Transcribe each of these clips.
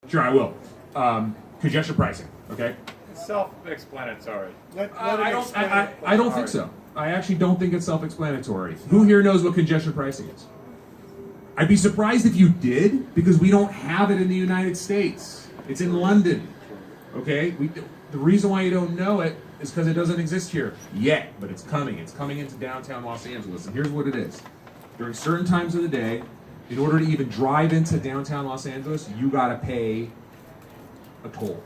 Sure, I will. Congestion pricing, okay? It's self-explanatory. I don't think so. I actually don't think it's self-explanatory. Who here knows what congestion pricing is? I'd be surprised if you did, because we don't have it in the United States. It's in London, okay? The reason why you don't know it is because it doesn't exist here yet, but it's coming. It's coming into downtown Los Angeles, and here's what it is. During certain times of the day, in order to even drive into downtown Los Angeles, you gotta pay a toll,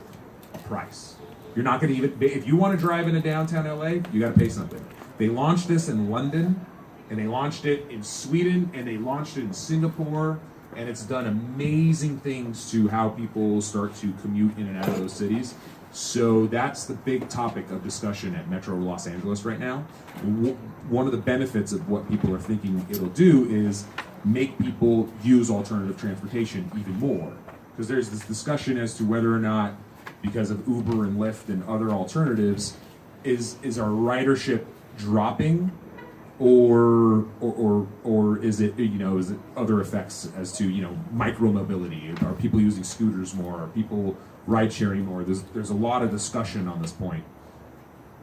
a price. You're not gonna even, if you wanna drive into downtown LA, you gotta pay something. They launched this in London, and they launched it in Sweden, and they launched it in Singapore, and it's done amazing things to how people start to commute in and out of those cities. So that's the big topic of discussion at Metro Los Angeles right now. One of the benefits of what people are thinking it'll do is make people use alternative transportation even more. Because there's this discussion as to whether or not, because of Uber and Lyft and other alternatives, is our ridership dropping, or is it, is it other effects as to, micro-mobility? Are people using scooters more? Are people ride-sharing more? There's a lot of discussion on this point.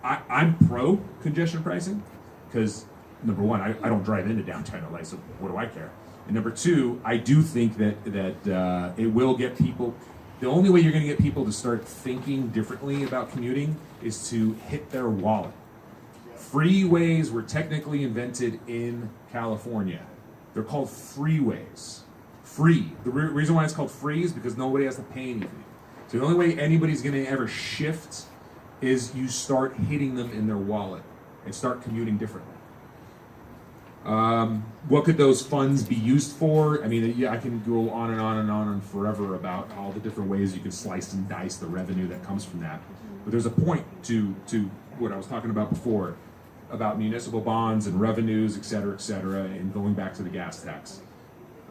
I'm pro congestion pricing, because number one, I don't drive into downtown LA, so what do I care? And number two, I do think that it will get people. The only way you're going to get people to start thinking differently about commuting is to hit their wallet. Freeways were technically invented in California. They're called freeways. Free. The reason why it's called free is because nobody has to pay anything. So the only way anybody's going to ever shift is you start hitting them in their wallet and start commuting differently. What could those funds be used for? I mean, yeah, I can go on and on and on and forever about all the different ways you can slice and dice the revenue that comes from that. But there's a point to what I was talking about before, about municipal bonds and revenues, et cetera, and going back to the gas tax.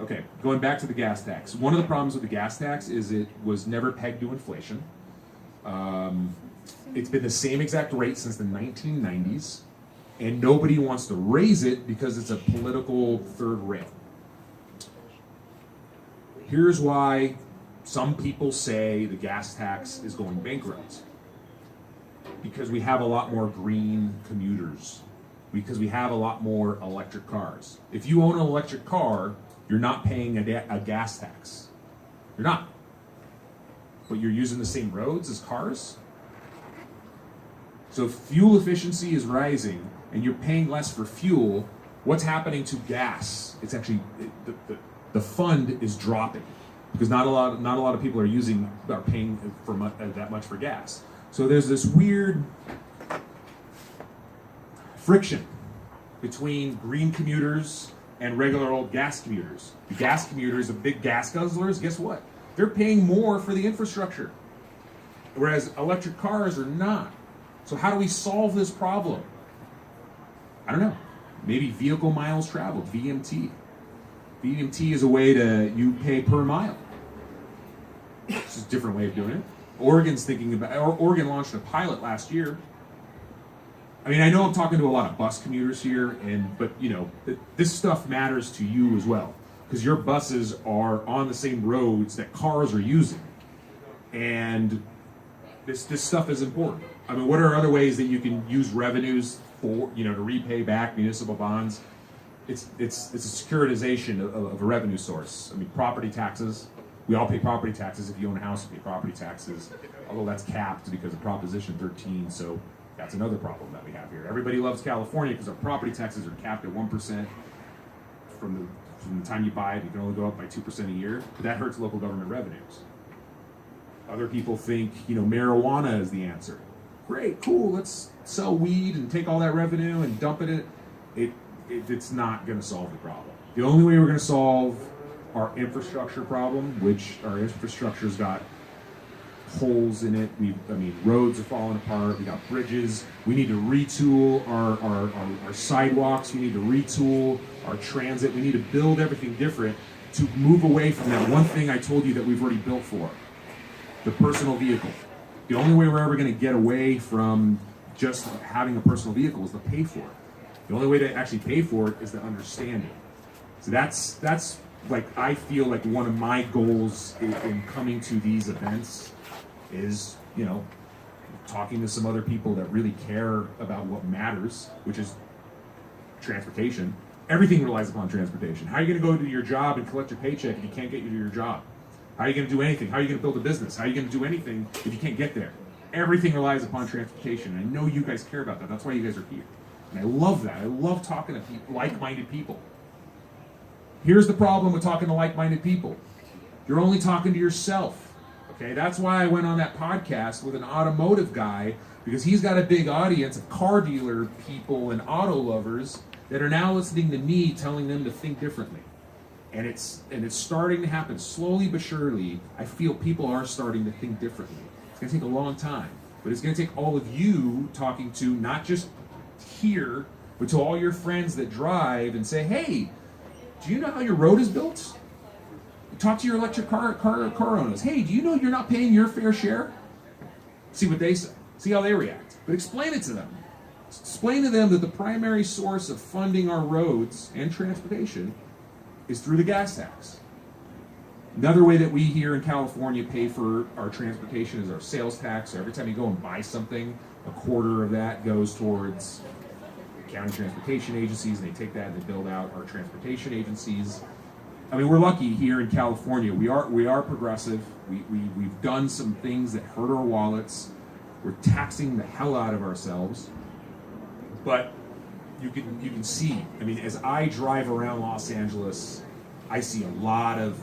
Okay, going back to the gas tax. One of the problems with the gas tax is it was never pegged to inflation. It's been the same exact rate since the 1990s. And nobody wants to raise it because it's a political third rail. Here's why some people say the gas tax is going bankrupt. Because we have a lot more green commuters. Because we have a lot more electric cars. If you own an electric car, you're not paying a gas tax. You're not. But you're using the same roads as cars. So if fuel efficiency is rising, and you're paying less for fuel, what's happening to gas? It's actually, the fund is dropping, because not a lot of people are paying for that much for gas. So there's this weird friction between green commuters and regular old gas commuters. The gas commuters, the big gas guzzlers, guess what? They're paying more for the infrastructure, whereas electric cars are not. So how do we solve this problem? I don't know. Maybe vehicle miles traveled, VMT. VMT is a way you pay per mile. It's just a different way of doing it. Oregon launched a pilot last year. I mean, I know I'm talking to a lot of bus commuters here, but this stuff matters to you as well, because your buses are on the same roads that cars are using, and this stuff is important. I mean, what are other ways that you can use revenues for, to repay back municipal bonds? It's a securitization of a revenue source. I mean, property taxes. We all pay property taxes. If you own a house, you pay property taxes. Although that's capped because of Proposition 13. So that's another problem that we have here. Everybody loves California because our property taxes are capped at 1%. From the time you buy it, you can only go up by 2% a year. But that hurts local government revenues. Other people think, marijuana is the answer. Great, cool, let's sell weed and take all that revenue and dump it in. It's not going to solve the problem. The only way we're going to solve our infrastructure problem, which our infrastructure's got holes in it. Roads are falling apart. We got bridges. We need to retool our sidewalks. We need to retool our transit. We need to build everything different to move away from that one thing I told you that we've already built for, the personal vehicle. The only way we're ever going to get away from just having a personal vehicle is to pay for it. The only way to actually pay for it is to understand it. So that's I feel like one of my goals in coming to these events is, talking to some other people that really care about what matters, which is transportation. Everything relies upon transportation. How are you going to go to your job and collect your paycheck if you can't get you to your job? How are you going to do anything? How are you going to build a business? How are you going to do anything if you can't get there? Everything relies upon transportation. And I know you guys care about that. That's why you guys are here. And I love that. I love talking to people, like-minded people. Here's the problem with talking to like-minded people. You're only talking to yourself. Okay, that's why I went on that podcast with an automotive guy, because he's got a big audience of car dealer people and auto lovers that are now listening to me telling them to think differently. And it's starting to happen slowly but surely. I feel people are starting to think differently. It's going to take a long time, but it's going to take all of you talking to not just here, but to all your friends that drive and say, hey, do you know how your road is built? Talk to your electric car owners. Hey, do you know you're not paying your fair share? See what they say. See how they react. But explain it to them. Explain to them that the primary source of funding our roads and transportation is through the gas tax. Another way that we here in California pay for our transportation is our sales tax. So every time you go and buy something, a quarter of that goes towards county transportation agencies, and they take that and they build out our transportation agencies. I mean, we're lucky here in California. We are progressive. We've done some things that hurt our wallets. We're taxing the hell out of ourselves. But you can see, I mean, as I drive around Los Angeles, I see a lot of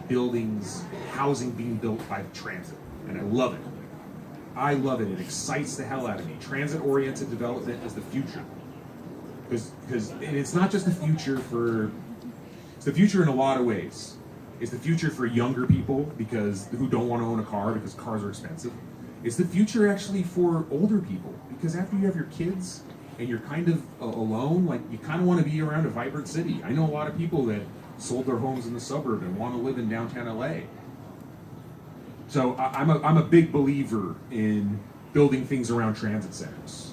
buildings, housing being built by transit, and I love it. I love it. It excites the hell out of me. Transit-oriented development is the future. Because it's not just the future it's the future in a lot of ways. It's the future for younger people who don't want to own a car because cars are expensive. It's the future actually for older people, because after you have your kids and you're kind of alone, like, you kind of want to be around a vibrant city. I know a lot of people that sold their homes in the suburb and want to live in downtown LA. So I'm a big believer in building things around transit centers.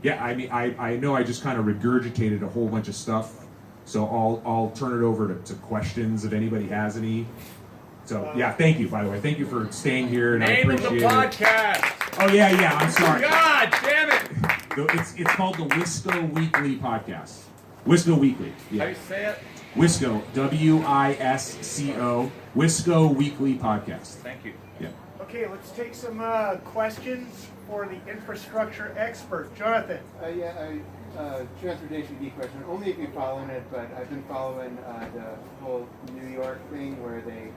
Yeah, I mean, I know I just kind of regurgitated a whole bunch of stuff, so I'll turn it over to questions if anybody has any. So yeah, thank you, by the way. Thank you for staying here, and Name I appreciate of the podcast. Oh yeah, I'm sorry. God damn it! It's called the Wisco Weekly Podcast. Wisco Weekly. Yeah. How do you say it? Wisco, WISCO, Wisco Weekly Podcast. Thank you. Yeah. Okay, let's take some questions for the infrastructure expert, Jonathan. Transportation geek question. Only if you're following it, but I've been following the whole New York thing where they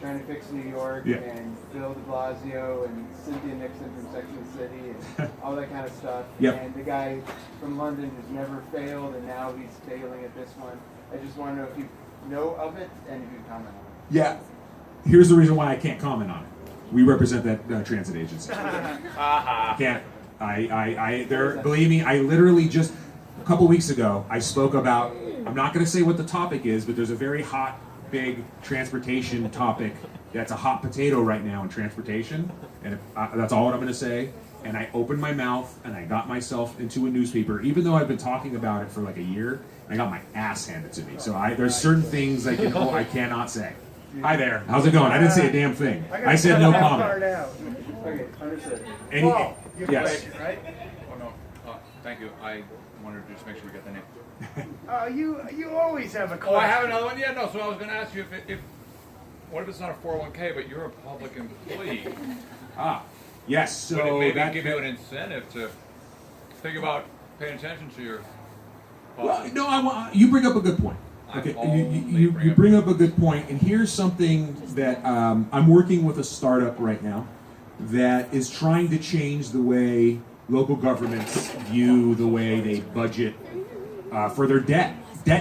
trying to fix New York and Bill de Blasio and Cynthia Nixon from Sex and the City and all that kind of stuff. Yep. And the guy from London who's never failed and now he's failing at this one. I just want to know if you know of it and if you comment on it. Yeah. Here's the reason why I can't comment on it. We represent that transit agency. I can't. Believe me, I literally just a couple weeks ago, I spoke about, I'm not going to say what the topic is, but there's a very hot, big transportation topic that's a hot potato right now in transportation, and that's all I'm going to say. And I opened my mouth and I got myself into a newspaper, even though I've been talking about it for like a year. I got my ass handed to me. So there's certain things I cannot say. Hi there. How's it going? I didn't say a damn thing. I said no comment. Okay, understood. Paul, You have a Yes. question, right? Oh no. Thank you. I wanted to just make sure we got the name. You always have a question. Oh, I have another one. Yeah, no. So I was going to ask you if what if it's not a 401k, but you're a public employee? Yes. So Would it maybe that give you an incentive to think about paying attention to your? Well, no, you bring up a good point. Okay, you bring up a good point, and here's something that I'm working with a startup right now that is trying to change the way local governments view the way they budget for their debt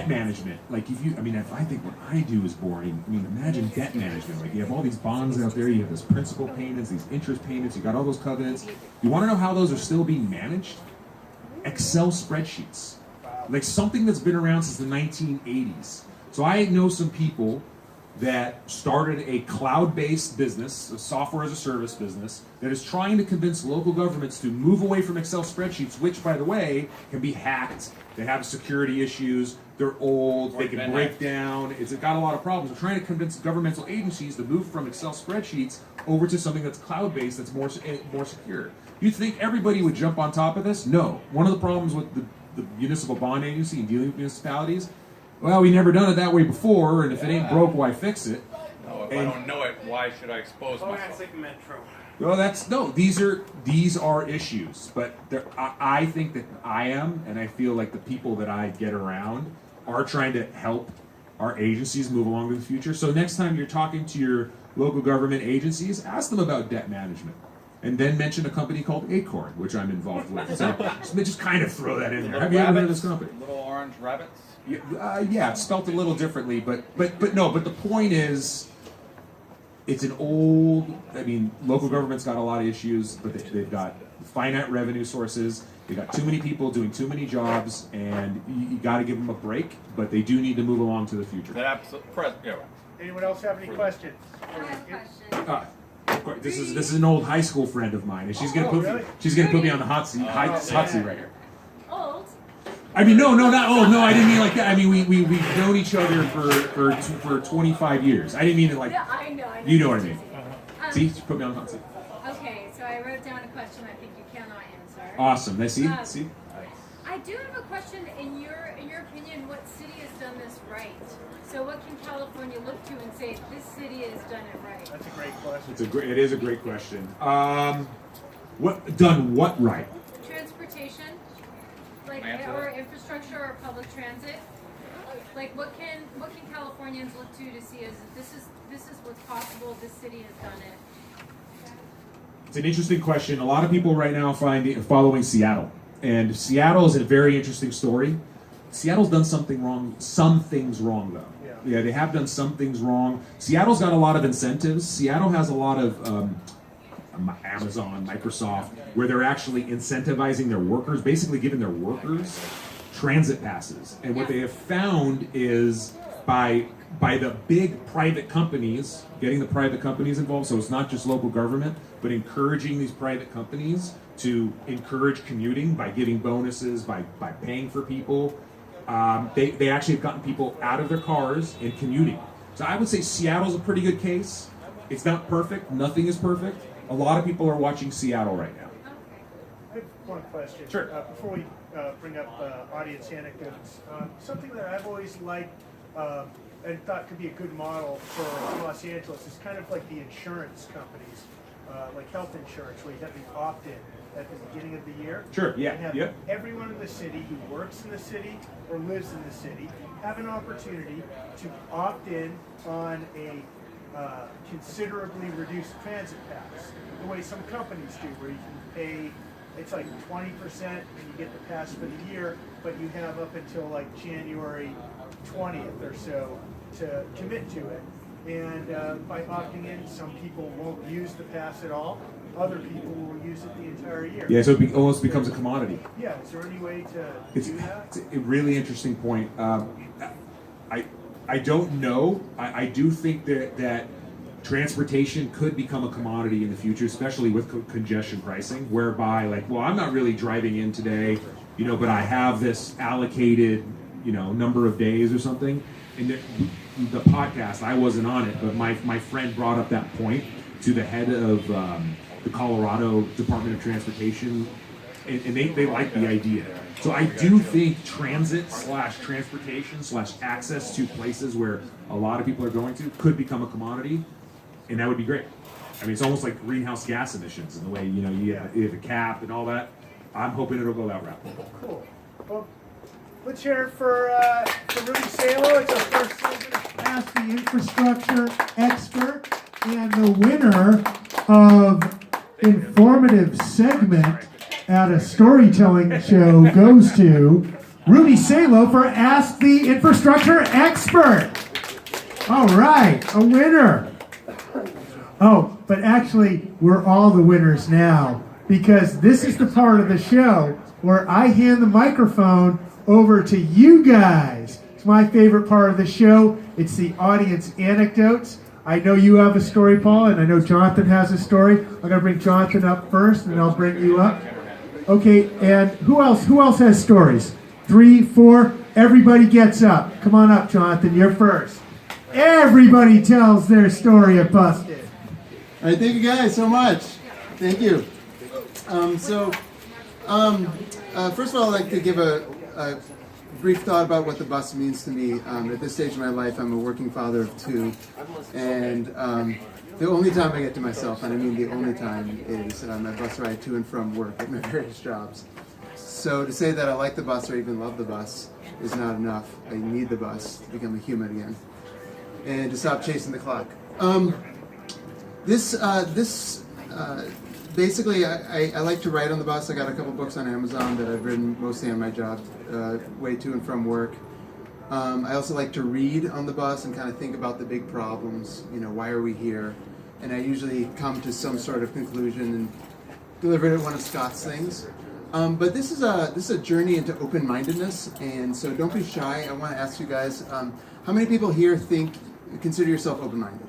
management. Like if I think what I do is boring, imagine debt management. Like, you have all these bonds out there, you have this principal payments, these interest payments, you got all those covenants. You want to know how those are still being managed? Excel spreadsheets. Like something that's been around since the 1980s. So I know some people that started a cloud-based business, a software as a service business, that is trying to convince local governments to move away from Excel spreadsheets, which, by the way, can be hacked. They have security issues. They're old. They can break down. It's got a lot of problems. We're trying to convince governmental agencies to move from Excel spreadsheets over to something that's cloud-based, that's more secure. You'd think everybody would jump on top of this? No. One of the problems with the municipal bond agency and dealing with municipalities, well, we never done it that way before, and if it ain't broke, why fix it? No, if I don't know it, why should I expose myself? that's like Metro. Well, these are issues, but I think that I am, and I feel like the people that I get around are trying to help our agencies move along to the future. So next time you're talking to your local government agencies, ask them about debt management, and then mention a company called Acorn, which I'm involved with. So just kind of throw that in there. Have you ever heard of this company? Little orange rabbits? Yeah, it's spelled a little differently, but the point is, it's an old. I mean, local government's got a lot of issues, but they've got finite revenue sources. They got too many people doing too many jobs, and you got to give them a break. But they do need to move along to the future. That absolutely. Anyone else have any questions? I have a question. This is an old high school friend of mine, and she's gonna put me on the hot seat right here. Old? I mean, no, not old. No, I didn't mean like that. I mean, we've known each other for 25 years. I didn't mean it like. Yeah, I know. You know what I mean. See, she put me on the hot seat. Okay, so I wrote down a question I think you cannot answer. Awesome. I see. I do have a question. In your opinion, what city has done this right? So what can California look to and say this city has done it right? That's a great question. It is a great question. What right? Transportation, like or infrastructure or public transit. Like what can Californians look to see as this is what's possible. This city has done it. It's an interesting question. A lot of people right now following Seattle, and Seattle is a very interesting story. Seattle's done something wrong. Some things wrong though. Yeah, they have done some things wrong. Seattle's got a lot of incentives. Seattle has a lot of Amazon, Microsoft, where they're actually incentivizing their workers, basically giving their workers transit passes. And what they have found is by the big private companies, getting the private companies involved, so it's not just local government, but encouraging these private companies to encourage commuting by giving bonuses, by paying for people. They actually have gotten people out of their cars and commuting. So I would say Seattle's a pretty good case. It's not perfect. Nothing is perfect. A lot of people are watching Seattle right now. I have one question. Sure. Before we bring up audience anecdotes, something that I've always liked and thought could be a good model for Los Angeles is kind of like the insurance companies, like health insurance, where you have the opt-in at the beginning of the year. Sure, yeah, And have yeah. everyone in the city who works in the city or lives in the city have an opportunity to opt in on a considerably reduced transit pass, the way some companies do, where you can pay, it's like 20% and you get the pass for the year, but you have up until like January 20th or so to commit to it. And by opting in, some people won't use the pass at all. Other people will use it the entire year. Yeah, so it almost becomes a commodity. Yeah, is there any way to do that? It's a really interesting point. I don't know. I do think that transportation could become a commodity in the future, especially with congestion pricing, whereby like, well, I'm not really driving in today, but I have this allocated, number of days or something. And the podcast, I wasn't on it, but my friend brought up that point to the head of the Colorado Department of Transportation, and they like the idea. So I do think transit/transportation/ access to places where a lot of people are going to could become a commodity, and that would be great. I mean, it's almost like greenhouse gas emissions in the way, you have a cap and all that. I'm hoping it'll go that route. Cool. Well, let's hear it for Rudy Salo. It's our first Ask the infrastructure expert, and the winner of informative segment at a storytelling show goes to Rudy Salo for Ask the Infrastructure Expert. All right, a winner. Oh, but actually, we're all the winners now, because this is the part of the show where I hand the microphone over to you guys. It's my favorite part of the show. It's the audience anecdotes. I know you have a story, Paul, and I know Jonathan has a story. I'm going to bring Jonathan up first, and I'll bring you up. Okay, and who else has stories? 3, 4, everybody gets up. Come on up, Jonathan, you're first. Everybody tells their story at Busted. All right, thank you guys so much. Thank you. First of all, I'd like to give a brief thought about what the bus means to me. At this stage of my life, I'm a working father of 2, and the only time I get to myself, and I mean the only time, is my bus ride to and from work at my various jobs. So to say that I like the bus or even love the bus is not enough. I need the bus to become a human again and to stop chasing the clock. Basically, I like to write on the bus. I got a couple books on Amazon that I've written mostly on my job, way to and from work. I also like to read on the bus and kind of think about the big problems. You know, why are we here? And I usually come to some sort of conclusion and deliver it at one of Scott's things. But this is a journey into open-mindedness, and so don't be shy. I want to ask you guys, how many people here consider yourself open-minded?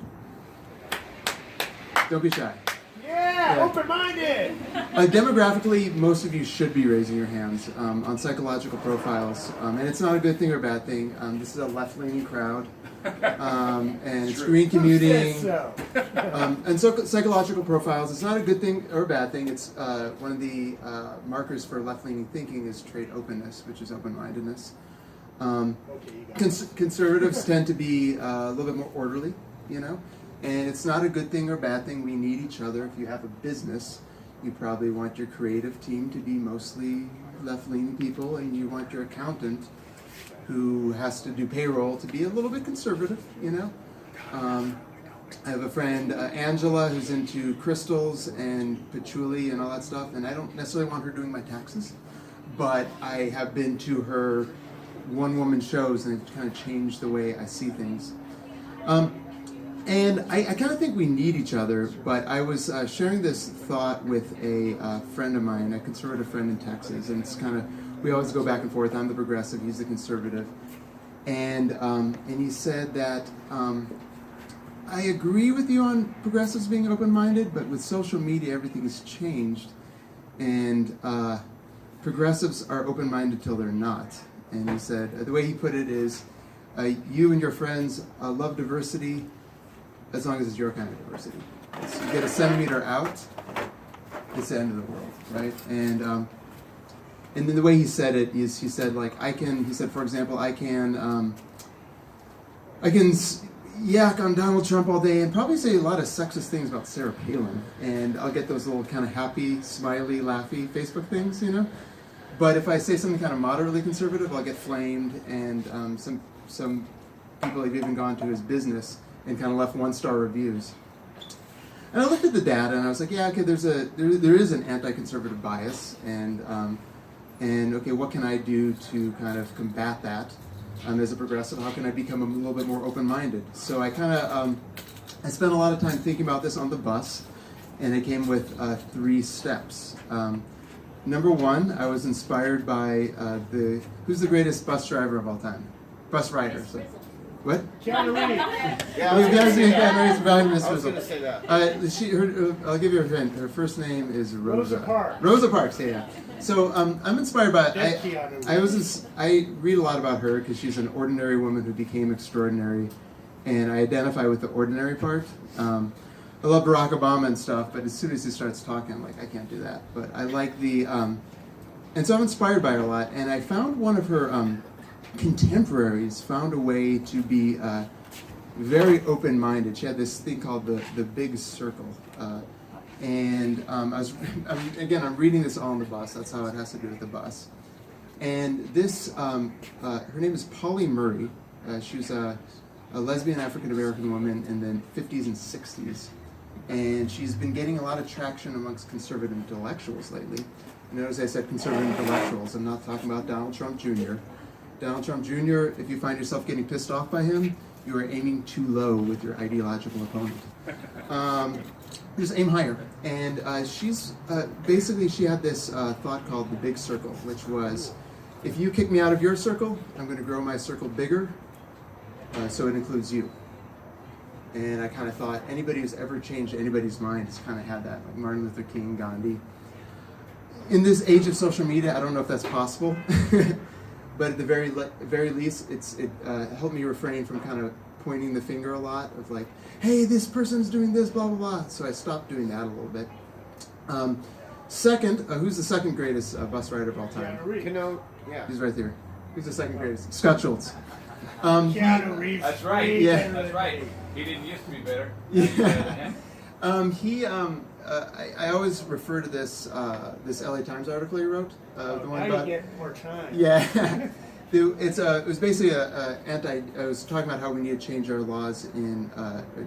Don't be shy. Yeah, open-minded. Demographically, most of you should be raising your hands on psychological profiles, and it's not a good thing or a bad thing. This is a left-leaning crowd, and it's green commuting. And so psychological profiles, it's not a good thing or a bad thing. It's one of the markers for left-leaning thinking is trait openness, which is open-mindedness. Conservatives tend to be a little bit more orderly, you know. And it's not a good thing or bad thing. We need each other. If you have a business, you probably want your creative team to be mostly left-leaning people, and you want your accountant, who has to do payroll, to be a little bit conservative, you know. I have a friend, Angela, who's into crystals and patchouli and all that stuff, and I don't necessarily want her doing my taxes, but I have been to her one-woman shows, and it kind of changed the way I see things. And I kind of think we need each other, but I was sharing this thought with a friend of mine, a conservative friend in Texas, and it's kind of, we always go back and forth. I'm the progressive, he's the conservative. And he said that, I agree with you on progressives being open-minded, but with social media, everything has changed. And progressives are open-minded till they're not. And he said, the way he put it is, you and your friends love diversity, as long as it's your kind of diversity. So you get a centimeter out, it's the end of the world, right? And then the way he said it is, he said, like, he said, for example, I can yak on Donald Trump all day and probably say a lot of sexist things about Sarah Palin, and I'll get those little kind of happy, smiley, laughy Facebook things, you know? But if I say something kind of moderately conservative, I'll get flamed, and some people have even gone to his business and kind of left 1-star reviews. And I looked at the data and I was like, yeah, okay, there is an anti-conservative bias, and okay, what can I do to kind of combat that? As a progressive, how can I become a little bit more open-minded? So I kind of, I spent a lot of time thinking about this on the bus, and I came with 3 steps. Number 1, I was inspired by who's the greatest bus driver of all time? Bus rider. So. What? Keanu Reeves. Yeah, you guys see Keanu Reeves behind Miss I was Frizzle. going to say that. I'll give you a hint. Her first name is Rosa. Rosa Parks. Rosa Parks, yeah. So I'm inspired by. I read a lot about her because she's an ordinary woman who became extraordinary, and I identify with the ordinary part. I love Barack Obama and stuff, but as soon as he starts talking, I'm like, I can't do that. But I like the, and so I'm inspired by her a lot. And I found one of her contemporaries found a way to be very open-minded. She had this thing called the Big Circle, and I'm reading this all on the bus. That's how it has to do with the bus. And this, her name is Polly Murray. She was a lesbian African-American woman in the 50s and 60s, and she's been getting a lot of traction amongst conservative intellectuals lately. Notice I said conservative intellectuals. I'm not talking about Donald Trump Jr. Donald Trump Jr., if you find yourself getting pissed off by him, you are aiming too low with your ideological opponent. Just aim higher. And she's basically, she had this thought called the Big Circle, which was, if you kick me out of your circle, I'm going to grow my circle bigger so it includes you. And I kind of thought anybody who's ever changed anybody's mind has kind of had that, like Martin Luther King, Gandhi. In this age of social media, I don't know if that's possible, but at the very least, it helped me refrain from kind of pointing the finger a lot of like, hey, this person's doing this, blah, blah, blah. So I stopped doing that a little bit. Second, who's the second greatest bus rider of all time? Yeah. He's right there. Who's the second greatest? Scott Schultz. Keanu Reeves. That's right. Yeah. That's right. He didn't used to be better. Yeah. I always refer to this LA Times article he wrote. The one Now about you get more time. yeah. It was basically I was talking about how we need to change our laws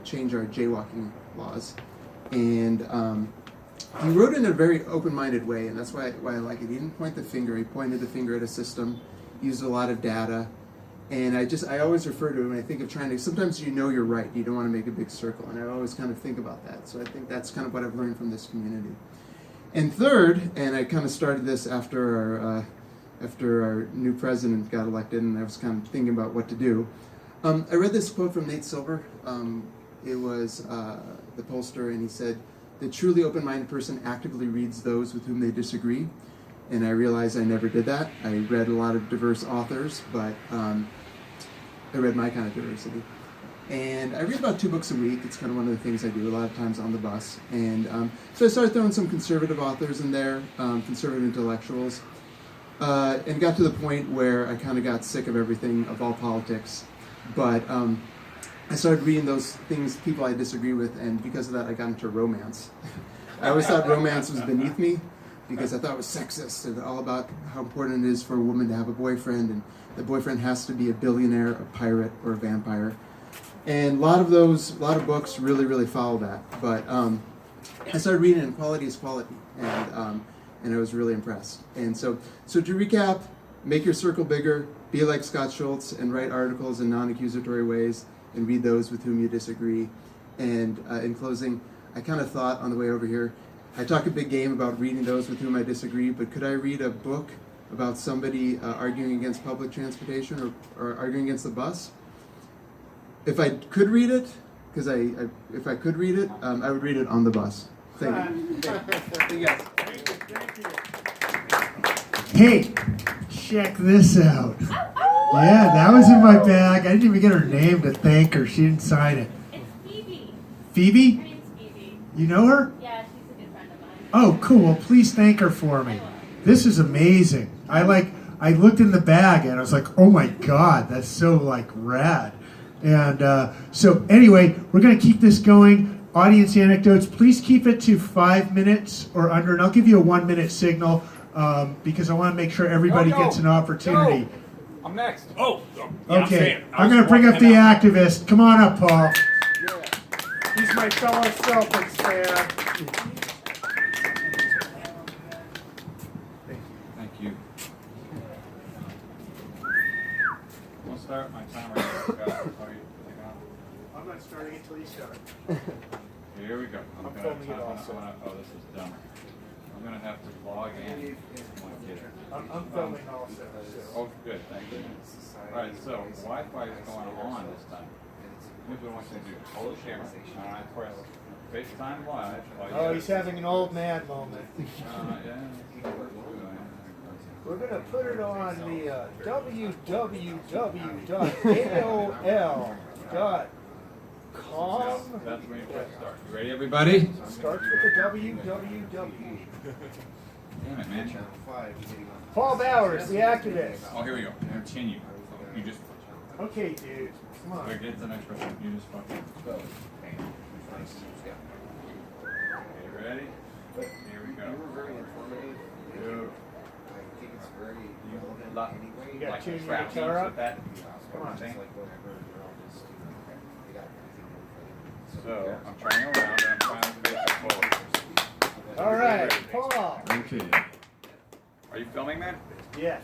change our jaywalking laws, and he wrote it in a very open-minded way, and that's why I like it. He didn't point the finger; he pointed the finger at a system, used a lot of data, and I always refer to it when I think of trying to. Sometimes you're right, you don't want to make a big circle, and I always kind of think about that. So I think that's kind of what I've learned from this community. And third, and I kind of started this after our new president got elected, and I was kind of thinking about what to do. I read this quote from Nate Silver. It was the pollster, and he said, "The truly open-minded person actively reads those with whom they disagree." And I realized I never did that. I read a lot of diverse authors, but I read my kind of diversity. And I read about 2 books a week. It's kind of one of the things I do a lot of times on the bus. And so I started throwing some conservative authors in there, conservative intellectuals. And got to the point where I kind of got sick of everything, of all politics. But I started reading those things, people I disagree with, and because of that I got into romance. I always thought romance was beneath me because I thought it was sexist and all about how important it is for a woman to have a boyfriend, and the boyfriend has to be a billionaire, a pirate, or a vampire. And a lot of books really, really follow that. But I started reading, and quality is quality. And I was really impressed. And so to recap, make your circle bigger, be like Scott Schultz, and write articles in non-accusatory ways, and read those with whom you disagree. And in closing, I kind of thought on the way over here, I talk a big game about reading those with whom I disagree, but could I read a book about somebody arguing against public transportation or arguing against the bus? If I could read it, because if I could read it, I would read it on the bus. Thank you. Thank you guys. Hey, check this out. Yeah, that was in my bag. I didn't even get her name to thank her. She didn't sign it. It's Phoebe. Phoebe? Her name's Phoebe. You know her? Yeah, she's a good friend of mine. Oh, cool. Well, please thank her for me. This is amazing. I looked in the bag and I was like, oh my God, that's so rad. And so anyway, we're going to keep this going. Audience anecdotes, please keep it to 5 minutes or under, and I'll give you a 1-minute signal because I want to make sure everybody gets an opportunity. No. I'm next. Oh, Okay, I'm going to bring up the activist. Come on up, Paul. Yeah. He's my fellow Celtics fan. Thank you. We'll start my timer. I'm not starting until you start. Here we go. I'm filming it also. Oh, this is dumb. I'm gonna have to log in. I'm filming also. Oh, good. Thank you. All right. So Wi-Fi is going on this time. Here's what I want you to do. Hold the camera. All right. Press FaceTime live. Oh, he's having an old man moment. Yeah. We're going to put it on the www.aol.com. That's when you press start. You ready, everybody? Starts with the www. Damn it, man. Paul Bowers, the activist. Oh, here we go. Continue. You just. Okay, dude. Come on. Wait, get to the next person. You just fucking. Okay, ready? Here we go. Good. You got Like tune your trap guitar beats up? with that? Come on. So, I'm turning around and I'm trying to face it forward. All right, Paul. Okay. Are you filming, man? Yes.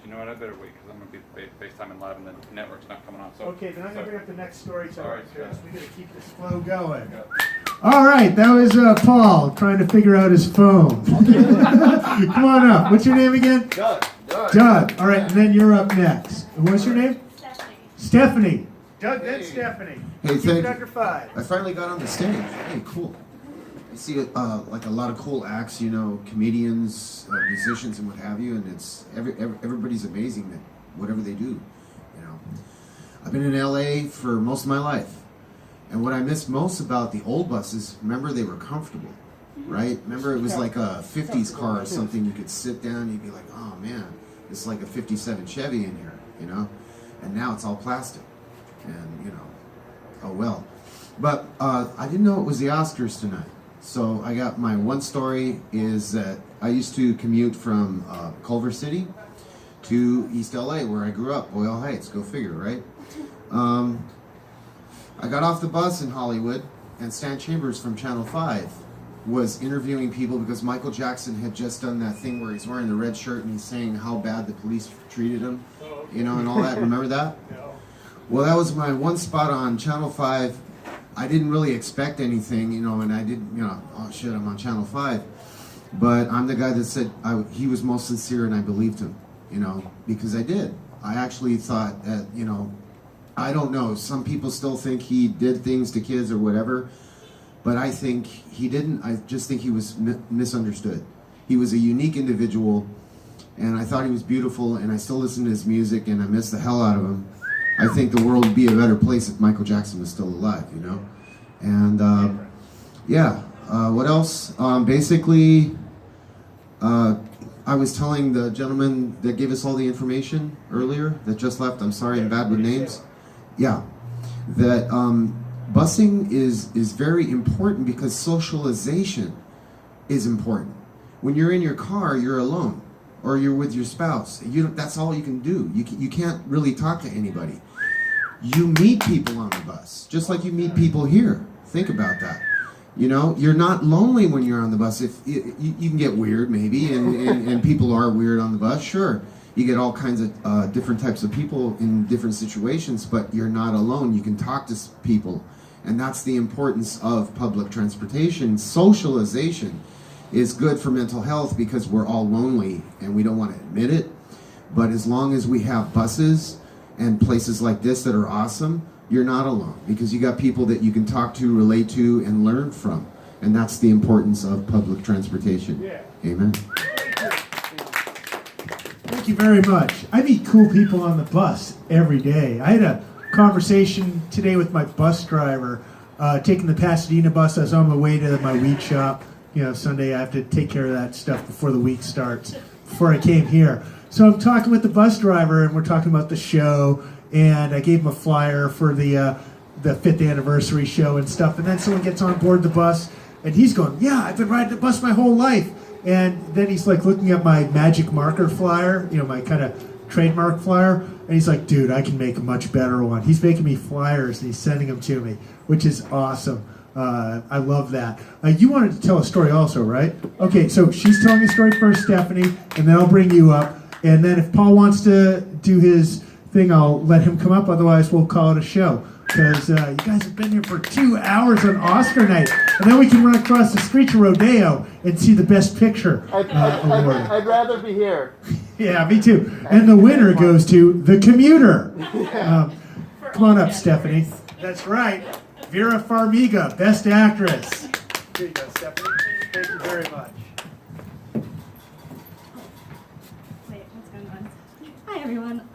You know what? I better wait because I'm going to be FaceTiming live and the network's not coming on. So, Okay, then I'm going to bring up the next storyteller Sorry, because we got to keep this flow going. All right, that was Paul trying to figure out his phone. Come on up. What's your name again? Doug. Doug. All right, and then you're up next. And what's your name? Stephanie. Doug, then Stephanie. Hey, Keep it under 5. I finally got on the stage. Hey, cool. I see like a lot of cool acts, you know, comedians, musicians, and what have you, and it's everybody's amazing at whatever they do. You know, I've been in LA for most of my life, and what I miss most about the old buses, remember they were comfortable, right? Remember it was like a '50s car or something. You could sit down, you'd be like, oh man, it's like a '57 Chevy in here, you know. And now it's all plastic, and you know, oh well. But I didn't know it was the Oscars tonight. So I got my one story is that I used to commute from Culver City to East LA where I grew up, Boyle Heights, go figure, right? I got off the bus in Hollywood and Stan Chambers from Channel 5 was interviewing people because Michael Jackson had just done that thing where he's wearing the red shirt and he's saying how bad the police treated him, you know, and all that. Remember that? No. Well, that was my one spot on Channel 5. I didn't really expect anything, you know, and I didn't, you know, oh shit, I'm on Channel 5. But I'm the guy that said he was most sincere and I believed him, you know, because I did. I actually thought that, you know, I don't know, some people still think he did things to kids or whatever, but I think he didn't. I just think he was misunderstood. He was a unique individual, and I thought he was beautiful, and I still listen to his music, and I miss the hell out of him. I think the world would be a better place if Michael Jackson was still alive, you know? And, what else? Basically, I was telling the gentleman that gave us all the information earlier that just left, I'm sorry, I'm bad with names. Yeah, that busing is very important because socialization is important. When you're in your car, you're alone. Or you're with your spouse. That's all you can do. You can't really talk to anybody. You meet people on the bus, just like you meet people here. Think about that. You know, you're not lonely when you're on the bus. If you can get weird, maybe, and people are weird on the bus, sure. You get all kinds of different types of people in different situations, but you're not alone. You can talk to people, and that's the importance of public transportation. Socialization is good for mental health because we're all lonely and we don't want to admit it. But as long as we have buses and places like this that are awesome, you're not alone because you got people that you can talk to, relate to, and learn from. And that's the importance of public transportation. Yeah. Amen. Thank you very much. I meet cool people on the bus every day. I had a conversation today with my bus driver, taking the Pasadena bus. I was on my way to my weed shop. You know, Sunday I have to take care of that stuff before the week starts, before I came here. So I'm talking with the bus driver, and we're talking about the show, and I gave him a flyer for the 5th anniversary show and stuff, and then someone gets on board the bus, and he's going, yeah, I've been riding the bus my whole life. And then he's like looking at my magic marker flyer, you know, my kind of trademark flyer, and he's like, dude, I can make a much better one. He's making me flyers, and he's sending them to me, which is awesome. I love that. You wanted to tell a story also, right? Okay, so she's telling a story first, Stephanie, and then I'll bring you up. And then if Paul wants to do his thing, I'll let him come up. Otherwise, we'll call it a show. Because you guys have been here for 2 hours on Oscar night. And then we can run across the street to Rodeo and see the Best Picture award. I'd rather be here. Yeah, me too. And the winner goes to The Commuter. Come on up, Stephanie. That's right. Vera Farmiga, Best Actress. Here you go, Stephanie. Thank you very much. Wait, what's going on? Hi everyone.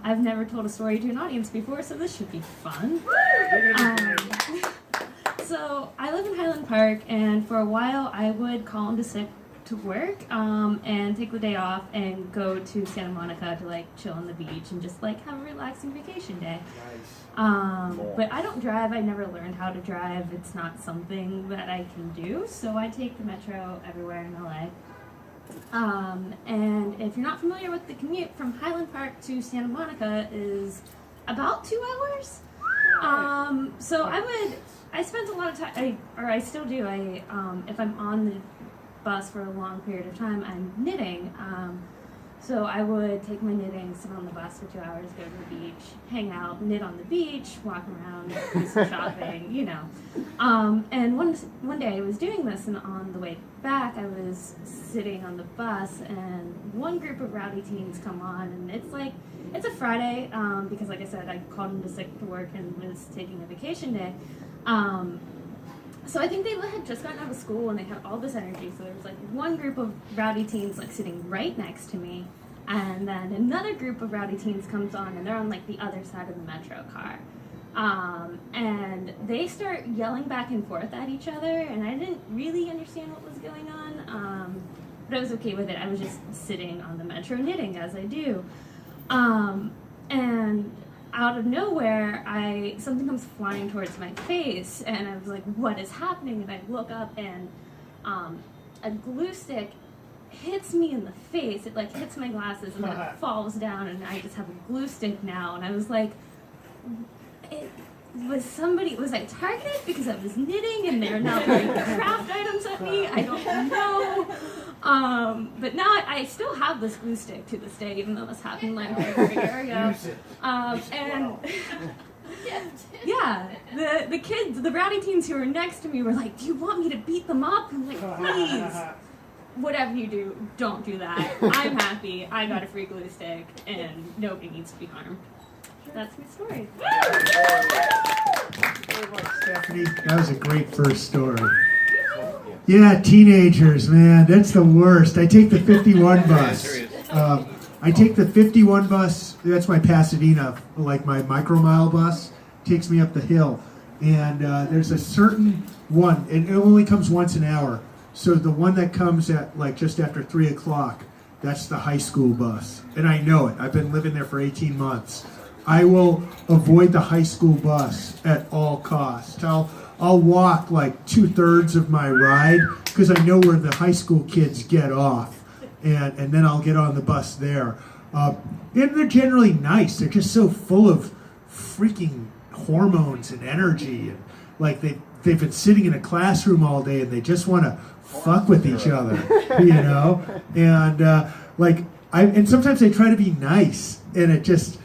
I've never told a story to an audience before, so this should be fun. So I live in Highland Park, and for a while I would call in sick to work and take the day off and go to Santa Monica to like chill on the beach and just like have a relaxing vacation day. But I don't drive. I never learned how to drive. It's not something that I can do, so I take the metro everywhere in LA. And if you're not familiar with the commute from Highland Park to Santa Monica is about 2 hours. So I spent a lot of time, I still do, if I'm on the bus for a long period of time, I'm knitting. So I would take my knitting, sit on the bus for 2 hours, go to the beach, hang out, knit on the beach, walk around, do some shopping, you know. And one day I was doing this, and on the way back I was sitting on the bus, and one group of rowdy teens come on, and it's a Friday, because like I said, I called into sick to work and was taking a vacation day. So I think they had just gotten out of school and they had all this energy. So there was like one group of rowdy teens like sitting right next to me, and then another group of rowdy teens comes on and they're on like the other side of the metro car. And they start yelling back and forth at each other, and I didn't really understand what was going on, but I was okay with it. I was just sitting on the metro knitting, as I do. And out of nowhere, something comes flying towards my face, and I was like, what is happening? And I look up, and a glue stick hits me in the face. It like hits my glasses and then it falls down, and I just have a glue stick now. And I was like, was I targeted because I was knitting and they're now throwing craft items at me? I don't know. But now I still have this glue stick to this day, even though this happened like over a year ago. And yeah, the kids, the rowdy teens who were next to me were like, do you want me to beat them up? I'm like, please, whatever you do, don't do that. I'm happy. I got a free glue stick, and nobody needs to be harmed. That's my story. Stephanie, that was a great first story. Yeah, teenagers, man, that's the worst. I take the 51 bus. I take the 51 bus. That's my Pasadena, like my micromile bus, takes me up the hill. And there's a certain one, and it only comes once an hour. So the one that comes at like just after 3 o'clock, that's the high school bus. And I know it. I've been living there for 18 months. I will avoid the high school bus at all costs. I'll walk like 2/3 of my ride because I know where the high school kids get off, and then I'll get on the bus there. And they're generally nice. They're just so full of freaking hormones and energy, and like they've been sitting in a classroom all day and they just want to fuck with each other, you know. And and sometimes they try to be nice, and it just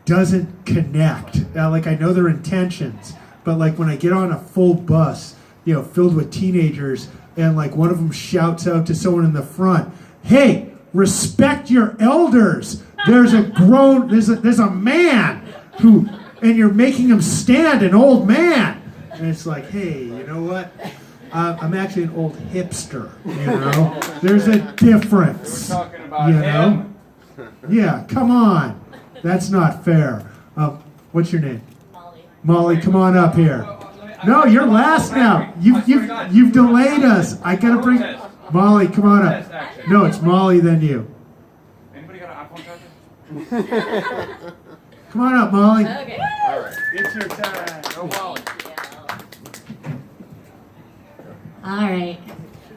doesn't connect. Like I know their intentions, but like when I get on a full bus, you know, filled with teenagers, and like one of them shouts out to someone in the front, "Hey, respect your elders. There's a man who, and you're making him stand, an old man." And it's like, hey, you know what? I'm actually an old hipster, you know? There's a difference. We're talking about you know? Yeah, come on. That's not fair. What's your name? Molly. Molly, come on up here. No, you're last now. You've delayed us. I gotta bring Molly. Come on up. No, it's Molly, then you. Anybody got an iPhone charger? Come on up, Molly. Okay. All right. It's your time. No Molly. All right.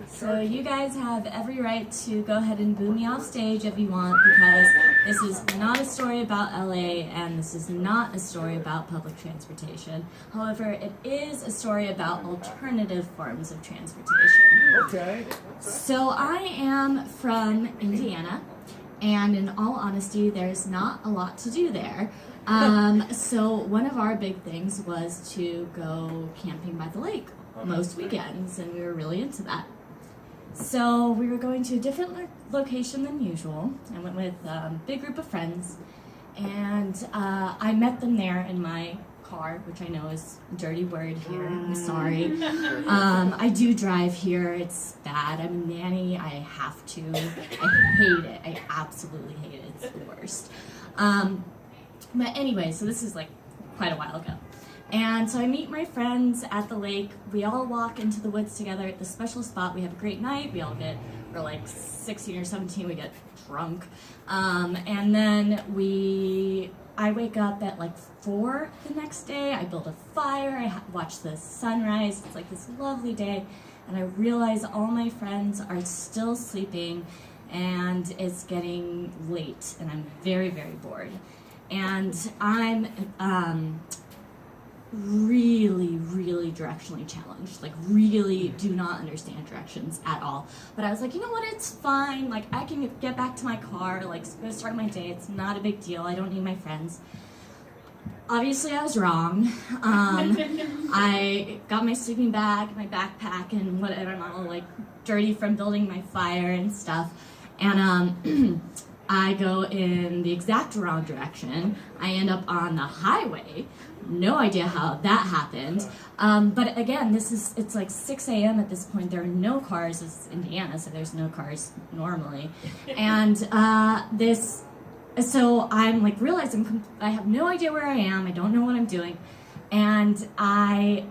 So you guys have every right to go ahead and boo me off stage if you want, because this is not a story about LA and this is not a story about public transportation. However, it is a story about alternative forms of transportation. Okay. So I am from Indiana, and in all honesty, there's not a lot to do there. So one of our big things was to go camping by the lake most weekends, and we were really into that. So we were going to a different location than usual. I went with a big group of friends, and I met them there in my car, which I know is a dirty word here. I'm sorry. I do drive here. It's bad. I'm a nanny. I have to. I hate it. I absolutely hate it. It's the worst. But anyway, so this is like quite a while ago. And so I meet my friends at the lake. We all walk into the woods together at this special spot. We have a great night. We're like 16 or 17, we get drunk. And then I wake up at like 4 the next day. I build a fire. I watch the sunrise. It's like this lovely day. And I realize all my friends are still sleeping and it's getting late and I'm very, very bored. And I'm really, really directionally challenged, like really do not understand directions at all. But I was like, you know what, it's fine, like I can get back to my car, like go start my day, it's not a big deal, I don't need my friends. Obviously I was wrong. I got my sleeping bag, my backpack, and whatever, I'm all like dirty from building my fire and stuff. And I go in the exact wrong direction. I end up on the highway. No idea how that happened. But again, it's like 6 a.m. at this point. There are no cars. It's Indiana, so there's no cars normally. And so I'm like realizing I have no idea where I am. I don't know what I'm doing. And I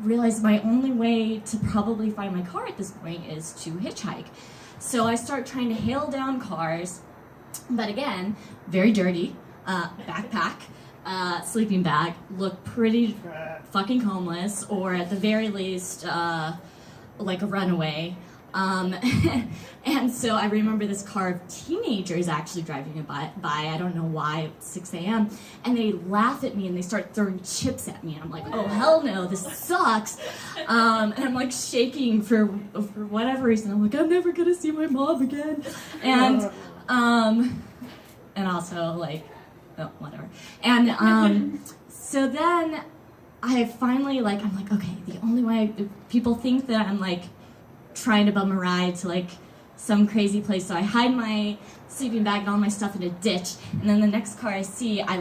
realized my only way to probably find my car at this point is to hitchhike. So I start trying to hail down cars. But again, very dirty, backpack, sleeping bag, look pretty fucking homeless, or at the very least, like a runaway. And so I remember this car of teenagers actually driving by, I don't know why, at 6 a.m., and they laugh at me and they start throwing chips at me, and I'm like, oh hell no, this sucks. And I'm like shaking for whatever reason. I'm like, I'm never gonna see my mom again. And also like, oh, whatever. And so then I finally I'm like, okay, the only way people think that I'm like trying to bum a ride to like some crazy place, so I hide my sleeping bag and all my stuff in a ditch, and then the next car I see, I like